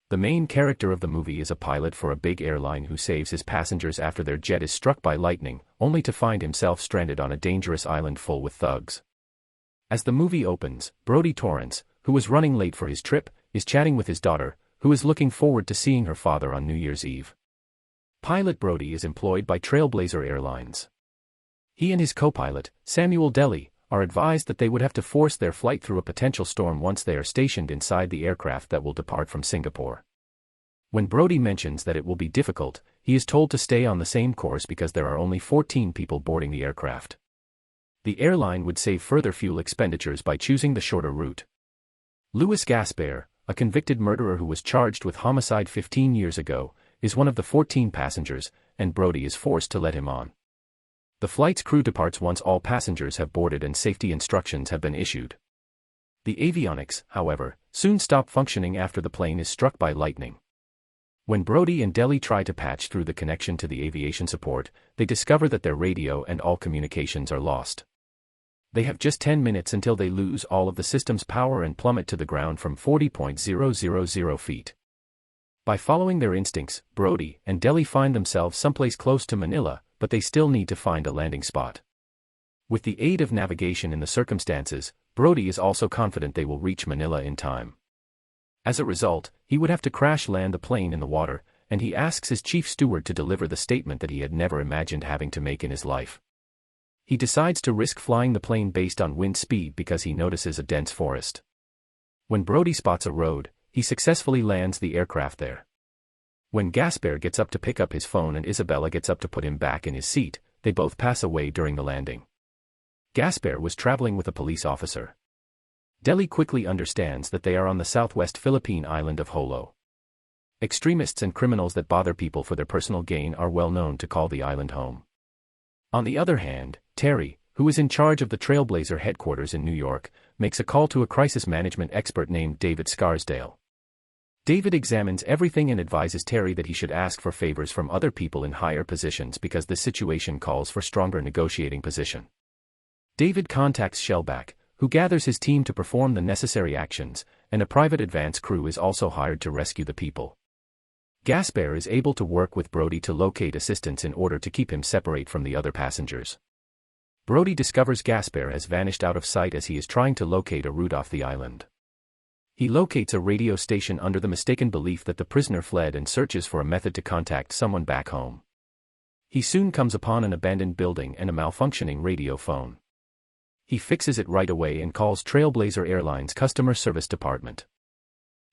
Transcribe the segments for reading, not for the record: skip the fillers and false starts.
The main character of the movie is a pilot for a big airline who saves his passengers after their jet is struck by lightning, only to find himself stranded on a dangerous island full with thugs. As the movie opens, Brodie Torrance, who was running late for his trip, is chatting with his daughter, who is looking forward to seeing her father on New Year's Eve. Pilot Brodie is employed by Trailblazer Airlines. He and his co-pilot, Samuel Deli, are advised that they would have to force their flight through a potential storm once they are stationed inside the aircraft that will depart from Singapore. When Brodie mentions that it will be difficult, he is told to stay on the same course because there are only 14 people boarding the aircraft. The airline would save further fuel expenditures by choosing the shorter route. Louis Gaspare, a convicted murderer who was charged with homicide 15 years ago, is one of the 14 passengers, and Brodie is forced to let him on. The flight's crew departs once all passengers have boarded and safety instructions have been issued. The avionics, however, soon stop functioning after the plane is struck by lightning. When Brodie and Deli try to patch through the connection to the aviation support, they discover that their radio and all communications are lost. They have just 10 minutes until they lose all of the system's power and plummet to the ground from 40,000 feet. By following their instincts, Brodie and Deli find themselves someplace close to Manila, but they still need to find a landing spot. With the aid of navigation in the circumstances, Brodie is also confident they will reach Manila in time. As a result, he would have to crash land the plane in the water, and he asks his chief steward to deliver the statement that he had never imagined having to make in his life. He decides to risk flying the plane based on wind speed because he notices a dense forest. When Brodie spots a road, he successfully lands the aircraft there. When Gaspare gets up to pick up his phone and Isabella gets up to put him back in his seat, they both pass away during the landing. Gaspare was traveling with a police officer. Deli quickly understands that they are on the southwest Philippine island of Jolo. Extremists and criminals that bother people for their personal gain are well known to call the island home. On the other hand, Terry, who is in charge of the Trailblazer headquarters in New York, makes a call to a crisis management expert named David Scarsdale. David examines everything and advises Terry that he should ask for favors from other people in higher positions because this situation calls for stronger negotiating position. David contacts Shellback, who gathers his team to perform the necessary actions, and a private advance crew is also hired to rescue the people. Gaspare is able to work with Brodie to locate assistance in order to keep him separate from the other passengers. Brodie discovers Gaspare has vanished out of sight as he is trying to locate a route off the island. He locates a radio station under the mistaken belief that the prisoner fled and searches for a method to contact someone back home. He soon comes upon an abandoned building and a malfunctioning radio phone. He fixes it right away and calls Trailblazer Airlines customer service department.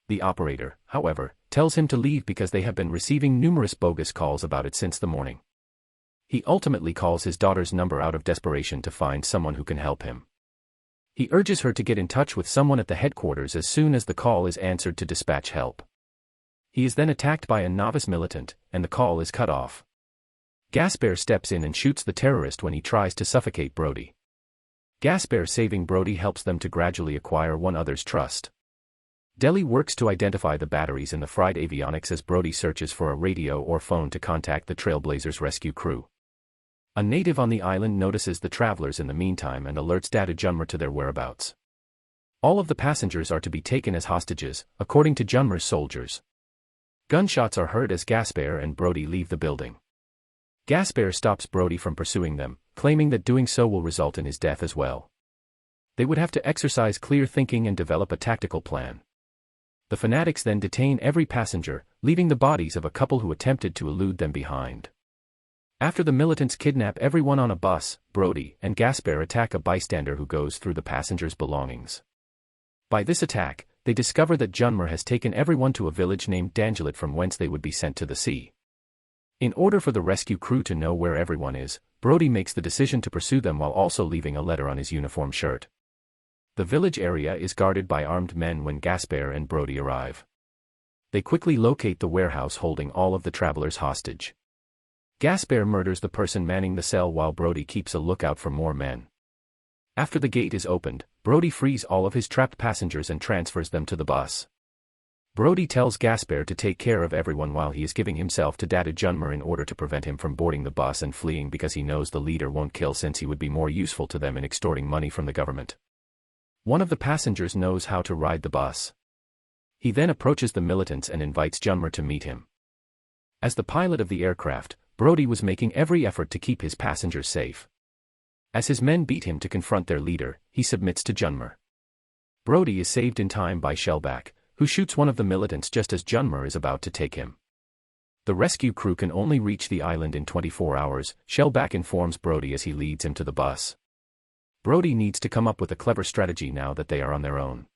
The operator, however, tells him to leave because they have been receiving numerous bogus calls about it since the morning. He ultimately calls his daughter's number out of desperation to find someone who can help him. He urges her to get in touch with someone at the headquarters as soon as the call is answered to dispatch help. He is then attacked by a novice militant, and the call is cut off. Gaspare steps in and shoots the terrorist when he tries to suffocate Brodie. Gaspare saving Brodie helps them to gradually acquire one another's trust. Deli works to identify the batteries in the fried avionics as Brodie searches for a radio or phone to contact the Trailblazers rescue crew. A native on the island notices the travelers in the meantime and alerts Data Junmer to their whereabouts. All of the passengers are to be taken as hostages, according to Junmer's soldiers. Gunshots are heard as Gaspare and Brodie leave the building. Gaspare stops Brodie from pursuing them, claiming that doing so will result in his death as well. They would have to exercise clear thinking and develop a tactical plan. The fanatics then detain every passenger, leaving the bodies of a couple who attempted to elude them behind. After the militants kidnap everyone on a bus, Brodie and Gaspare attack a bystander who goes through the passengers' belongings. By this attack, they discover that Junmer has taken everyone to a village named Dangelet from whence they would be sent to the sea. In order for the rescue crew to know where everyone is, Brodie makes the decision to pursue them while also leaving a letter on his uniform shirt. The village area is guarded by armed men when Gaspare and Brodie arrive. They quickly locate the warehouse holding all of the travelers hostage. Gaspare murders the person manning the cell while Brodie keeps a lookout for more men. After the gate is opened, Brodie frees all of his trapped passengers and transfers them to the bus. Brodie tells Gaspare to take care of everyone while he is giving himself to Data Junmer in order to prevent him from boarding the bus and fleeing because he knows the leader won't kill since he would be more useful to them in extorting money from the government. One of the passengers knows how to ride the bus. He then approaches the militants and invites Jolo to meet him. As the pilot of the aircraft, Brodie was making every effort to keep his passengers safe. As his men beat him to confront their leader, he submits to Jolo. Brodie is saved in time by Shellback, who shoots one of the militants just as Jolo is about to take him. The rescue crew can only reach the island in 24 hours, Shellback informs Brodie as he leads him to the bus. Brodie needs to come up with a clever strategy now that they are on their own.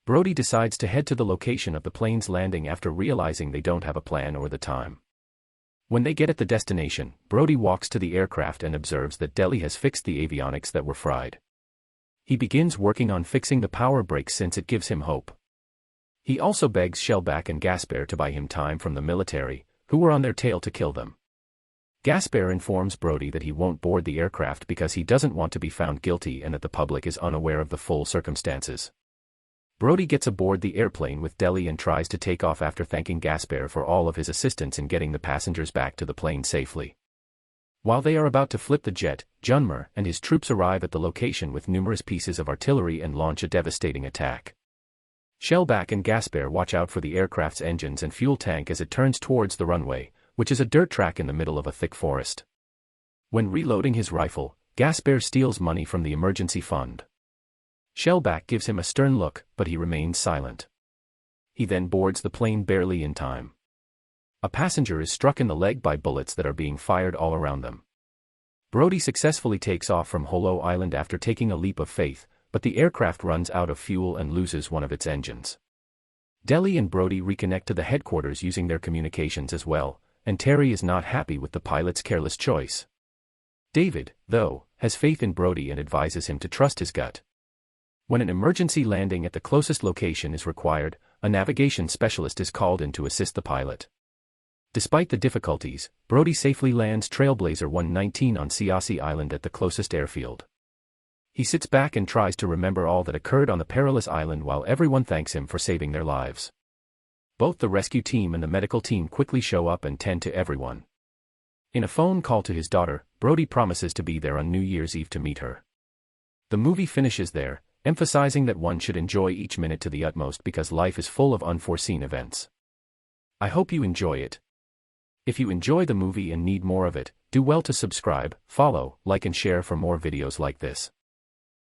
Brodie decides to head to the location of the plane's landing after realizing they don't have a plan or the time. When they get at the destination, Brodie walks to the aircraft and observes that Deli has fixed the avionics that were fried. He begins working on fixing the power brakes since it gives him hope. He also begs Shellback and Gaspare to buy him time from the military, who were on their tail to kill them. Gaspare informs Brodie that he won't board the aircraft because he doesn't want to be found guilty and that the public is unaware of the full circumstances. Brodie gets aboard the airplane with Deli and tries to take off after thanking Gaspare for all of his assistance in getting the passengers back to the plane safely. While they are about to flip the jet, Jolo and his troops arrive at the location with numerous pieces of artillery and launch a devastating attack. Shellback and Gaspare watch out for the aircraft's engines and fuel tank as it turns towards the runway, which is a dirt track in the middle of a thick forest. When reloading his rifle, Gaspare steals money from the emergency fund. Shellback gives him a stern look, but he remains silent. He then boards the plane barely in time. A passenger is struck in the leg by bullets that are being fired all around them. Brodie successfully takes off from Jolo Island after taking a leap of faith, but the aircraft runs out of fuel and loses one of its engines. Deli and Brodie reconnect to the headquarters using their communications as well, and Terry is not happy with the pilot's careless choice. David, though, has faith in Brodie and advises him to trust his gut. When an emergency landing at the closest location is required, a navigation specialist is called in to assist the pilot. Despite the difficulties, Brodie safely lands Trailblazer 119 on Siassi Island at the closest airfield. He sits back and tries to remember all that occurred on the perilous island while everyone thanks him for saving their lives. Both the rescue team and the medical team quickly show up and tend to everyone. In a phone call to his daughter, Brodie promises to be there on New Year's Eve to meet her. The movie finishes there, emphasizing that one should enjoy each minute to the utmost because life is full of unforeseen events. I hope you enjoy it. If you enjoy the movie and need more of it, do well to subscribe, follow, like and share for more videos like this.